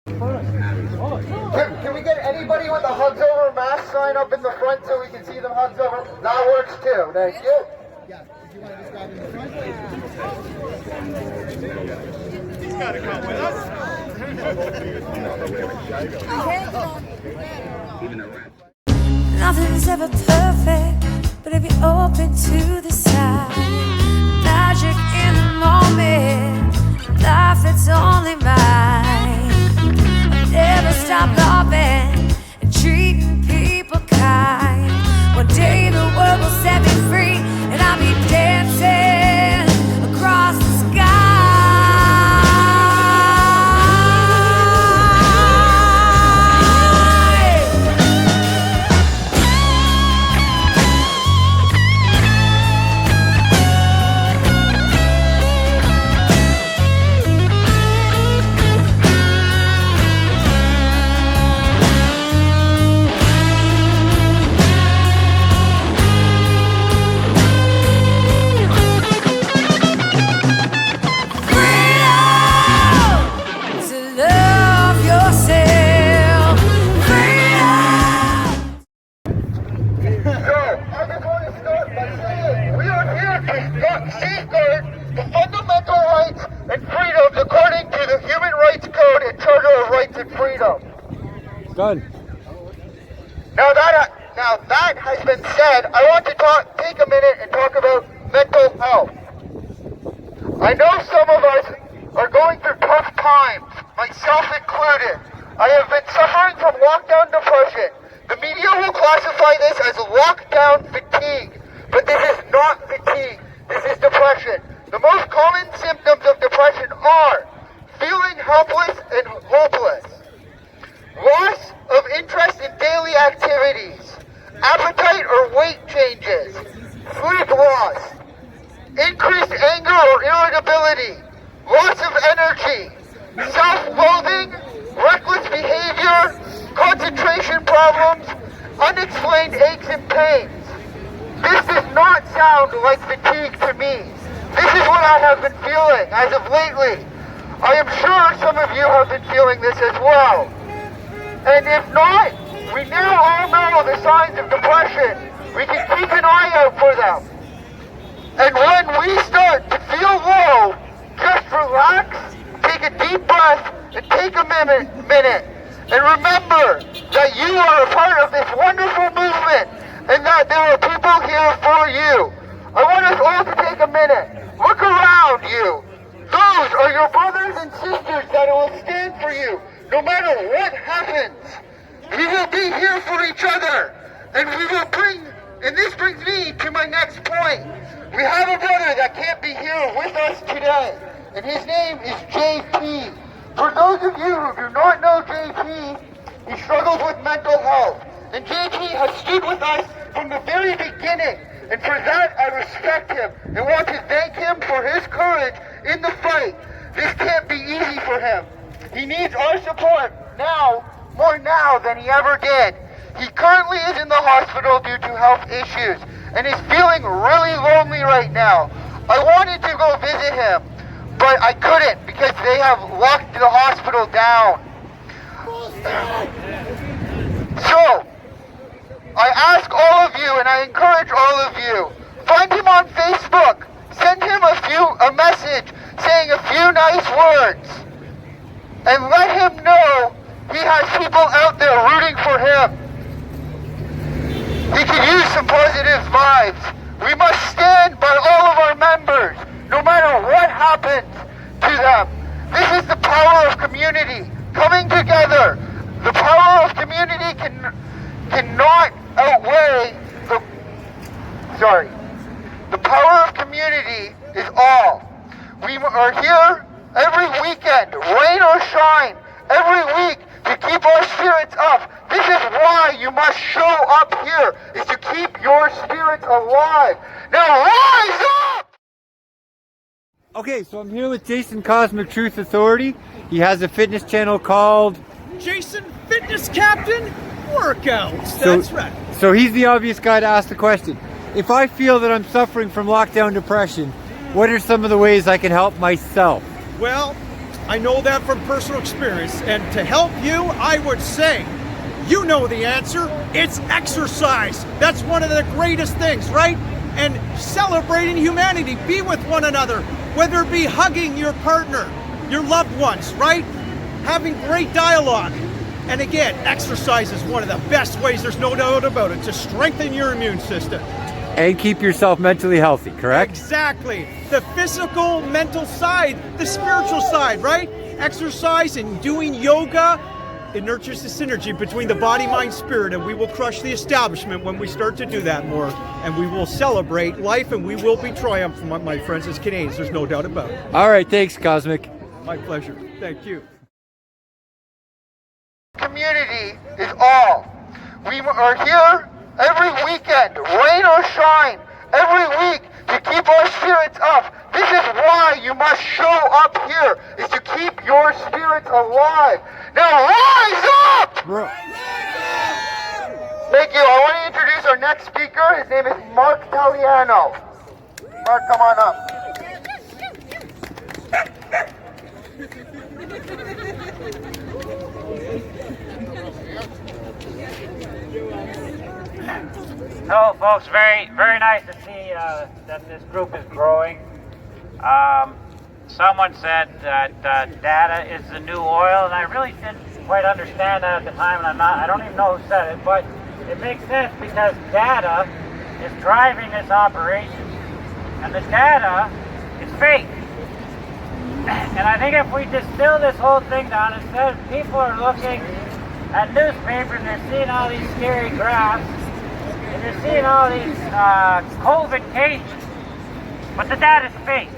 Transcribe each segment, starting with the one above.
Can we get anybody with a hugs over mask sign up in the front so we can see them hugs over? That works too. Thank you. Yeah, if you want to just grab in the front. He's got to come with us. Nothing's ever perfect, but if you're open to the side, magic in the moment, life that's only mine. I'll never stop loving and treating people kind. One day the world will set me free, and I'll be dancing across the sky. Safeguard the fundamental rights and freedoms according to the Human Rights Code and Charter of Rights and Freedom. Done. Now that has been said, I want to take a minute and talk about mental health. I know some of us are going through tough times, myself included. I have been suffering from lockdown depression. The media will classify this as lockdown fatigue, but this is not fatigue. This is depression. The most common symptoms of depression are feeling helpless and hopeless, loss of interest in daily activities, appetite or weight changes, sleep loss, increased anger or irritability, loss of energy, self-loathing, reckless behavior, concentration problems, unexplained aches and pains. This does not sound like fatigue to me. This is what I have been feeling as of lately. I am sure some of you have been feeling this as well. And if not, we now all know the signs of depression. We can keep an eye out for them. And when we start to feel low, just relax, take a deep breath, and take a minute. And remember that you are a part of this wonderful movement, and that there are people here for you. I want us all to take a minute. Look around you. Those are your brothers and sisters that will stand for you, no matter what happens. We will be here for each other, and this brings me to my next point. We have a brother that can't be here with us today, and his name is JP. For those of you who do not know JP, he struggles with mental health. And JP has stood with us from the very beginning, and for that I respect him and want to thank him for his courage in the fight. This can't be easy for him. He needs our support now, more now than he ever did. He currently is in the hospital due to health issues and is feeling really lonely right now. I wanted to go visit him, but I couldn't because they have locked the hospital down. So, I ask all of you, and I encourage all of you, find him on Facebook, send him a message saying a few nice words, and let him know he has people out there rooting for him. He can use some positive vibes. We must stand by all of our members, no matter what happens to them. This is the power of community, coming together. The power of community cannot outweigh the power of community is all. We are here every weekend, rain or shine, every week to keep our spirits up. This is why you must show up here, is to keep your spirits alive. Now rise up! Okay, so I'm here with Jason Cosmic Truth Authority. He has a fitness channel called Jason Fitness Captain Workouts. That's right. So he's the obvious guy to ask the question. If I feel that I'm suffering from lockdown depression, what are some of the ways I can help myself? Well, I know that from personal experience. And to help you, I would say, you know the answer. It's exercise. That's one of the greatest things, right? And celebrating humanity. Be with one another, whether it be hugging your partner, your loved ones, right? Having great dialogue. And again, exercise is one of the best ways, there's no doubt about it, to strengthen your immune system. And keep yourself mentally healthy, correct? Exactly. The physical, mental side, the spiritual side, right? Exercise and doing yoga, it nurtures the synergy between the body, mind, spirit, and we will crush the establishment when we start to do that more. And we will celebrate life, and we will be triumphant, my friends, as Canadians. There's no doubt about it. All right, thanks, Cosmic. My pleasure. Thank you. Community is all. We are here every weekend, rain or shine, every week to keep our spirits up. This is why you must show up here, is to keep your spirits alive. Now rise up! Thank you. I want to introduce our next speaker. His name is Mark Taliano. Mark, come on up. Hello, folks. Very nice to see that this group is growing. Someone said that data is the new oil, and I really didn't quite understand that at the time, and I don't even know who said it, but it makes sense because data is driving this operation, and the data is fake. And I think if we distill this whole thing down, instead people are looking at newspapers and they're seeing all these scary graphs, and you're seeing all these COVID cases, but the data's fake,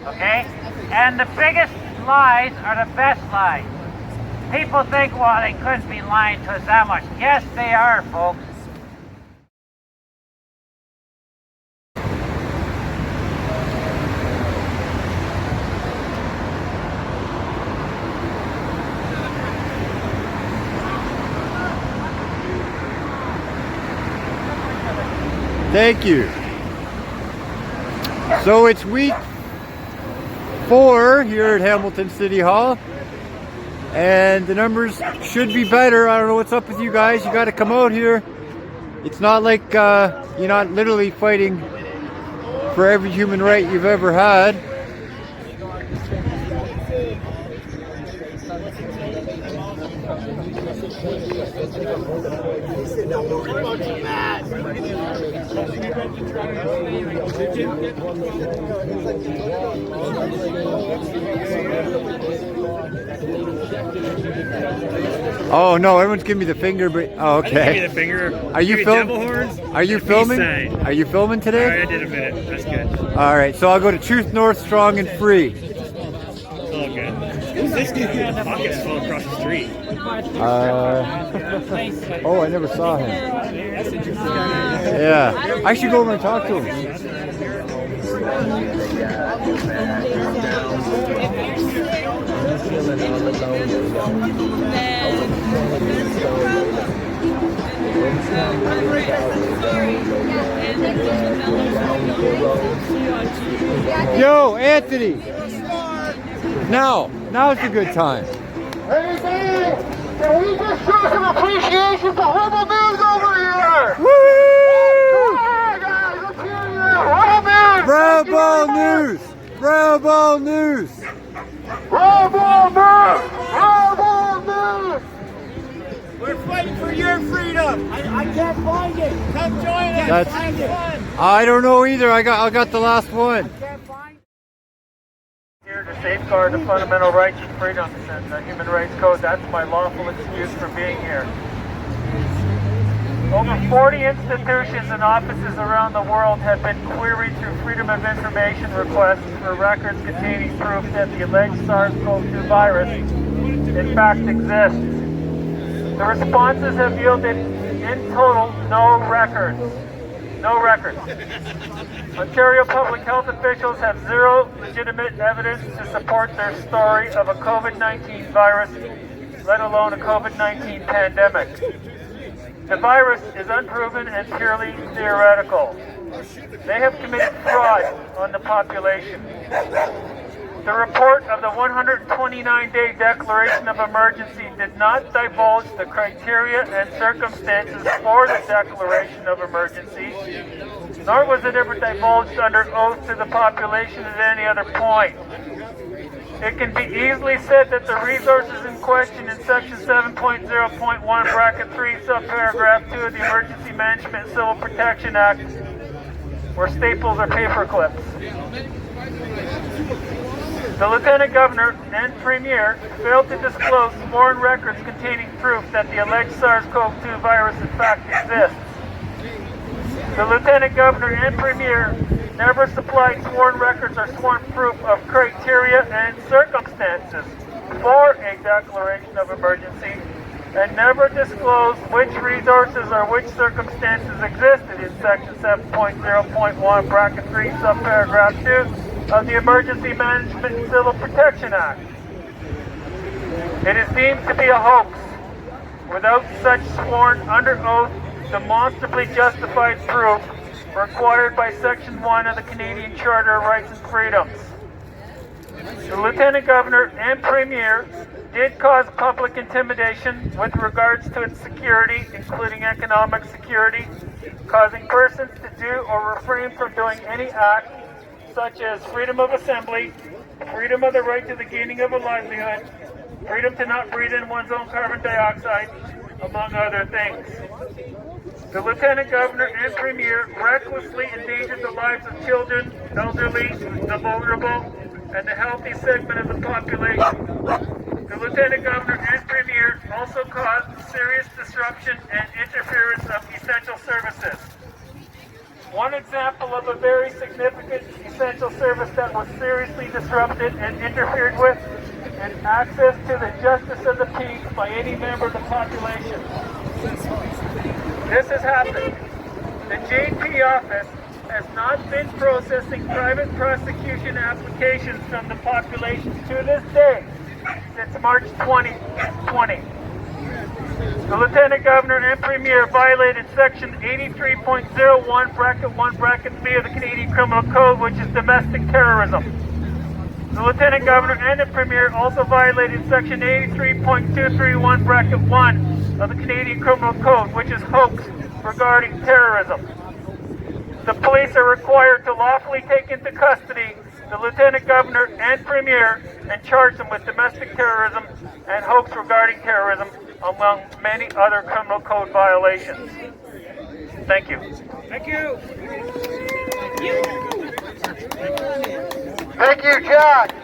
okay? And the biggest lies are the best lies. People think, well, they couldn't be lying to us that much. Yes, they are, folks. Thank you. So it's week 4 here at Hamilton City Hall, and the numbers should be better. I don't know what's up with you guys. You got to come out here. It's not like you're not literally fighting for every human right you've ever had. Oh no, everyone's giving me the finger, but oh, okay. Give me the finger. Are you filming? Are you filming? Are you filming today? Alright, I did a minute. That's good. All right, so I'll go to Truth North, Strong and Free. It's all good. This kid pockets fell across the street. Oh, I never saw him. Yeah, I should go over and talk to him. Yo, Anthony! Now's a good time. Hey, Dave, can we just show some appreciation for Rebel News over here? Woo! Come on, guys, let's hear you. Rebel News! Rebel News! Rebel News! Rebel News! We're fighting for your freedom. I can't find it. Come join us. That's, Find it. I don't know either. I got the last one. Here to safeguard the fundamental rights and freedoms and the Human Rights Code. That's my lawful excuse for being here. Over 40 institutions and offices around the world have been queried through Freedom of Information requests for records containing proof that the alleged SARS-CoV-2 virus in fact exists. The responses have yielded, in total, no records. No records. Ontario public health officials have zero legitimate evidence to support their story of a COVID-19 virus, let alone a COVID-19 pandemic. The virus is unproven and purely theoretical. They have committed fraud on the population. The report of the 129-day declaration of emergency did not divulge the criteria and circumstances for the declaration of emergency, nor was it ever divulged under oath to the population at any other point. It can be easily said that the resources in question in section 7.0.1 bracket 3 subparagraph 2 of the Emergency Management and Civil Protection Act were staples or paper clips. The Lieutenant Governor and Premier failed to disclose sworn records containing proof that the alleged SARS-CoV-2 virus in fact exists. The Lieutenant Governor and Premier never supplied sworn records or sworn proof of criteria and circumstances for a declaration of emergency, and never disclosed which resources or which circumstances existed in section 7.0.1 bracket 3 subparagraph 2 of the Emergency Management and Civil Protection Act. It is deemed to be a hoax without such sworn under oath demonstrably justified proof required by Section 1 of the Canadian Charter of Rights and Freedoms. The Lieutenant Governor and Premier did cause public intimidation with regards to its security, including economic security, causing persons to do or refrain from doing any act such as freedom of assembly, freedom of the right to the gaining of a livelihood, freedom to not breathe in one's own carbon dioxide, among other things. The Lieutenant Governor and Premier recklessly endangered the lives of children, elderly, the vulnerable, and the healthy segment of the population. The Lieutenant Governor and Premier also caused serious disruption and interference of essential services. One example of a very significant essential service that was seriously disrupted and interfered with is access to the justice of the peace by any member of the population. This has happened. The JP office has not been processing private prosecution applications from the population to this day since March 2020. The Lieutenant Governor and Premier violated Section 83.01 bracket 1 bracket 3 of the Canadian Criminal Code, which is domestic terrorism. The Lieutenant Governor and the Premier also violated Section 83.231 bracket 1 of the Canadian Criminal Code, which is hoax regarding terrorism. The police are required to lawfully take into custody the Lieutenant Governor and Premier and charge them with domestic terrorism and hoax regarding terrorism, among many other criminal code violations. Thank you. Thank you. Thank you, Jack.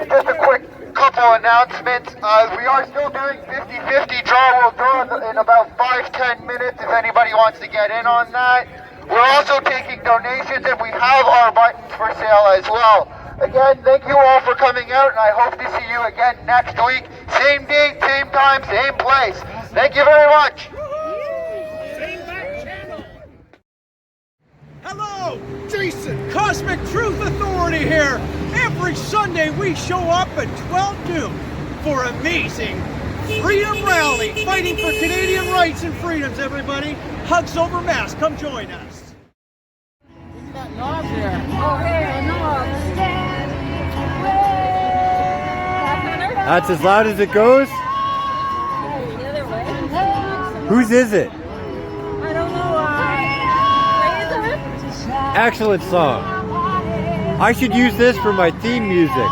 Just a quick couple announcements. We are still doing 50-50 draw. We'll draw in about 5-10 minutes if anybody wants to get in on that. We're also taking donations, and we have our buttons for sale as well. Again, thank you all for coming out, and I hope to see you again next week. Same date, same time, same place. Thank you very much. Hello, Jason, Cosmic Truth Authority here. Every Sunday we show up at 12 noon for amazing Freedom Rally, fighting for Canadian rights and freedoms, everybody. Hugs over masks. Come join us. That's as loud as it goes? Whose is it? I don't know. Excellent song. I should use this for my theme music.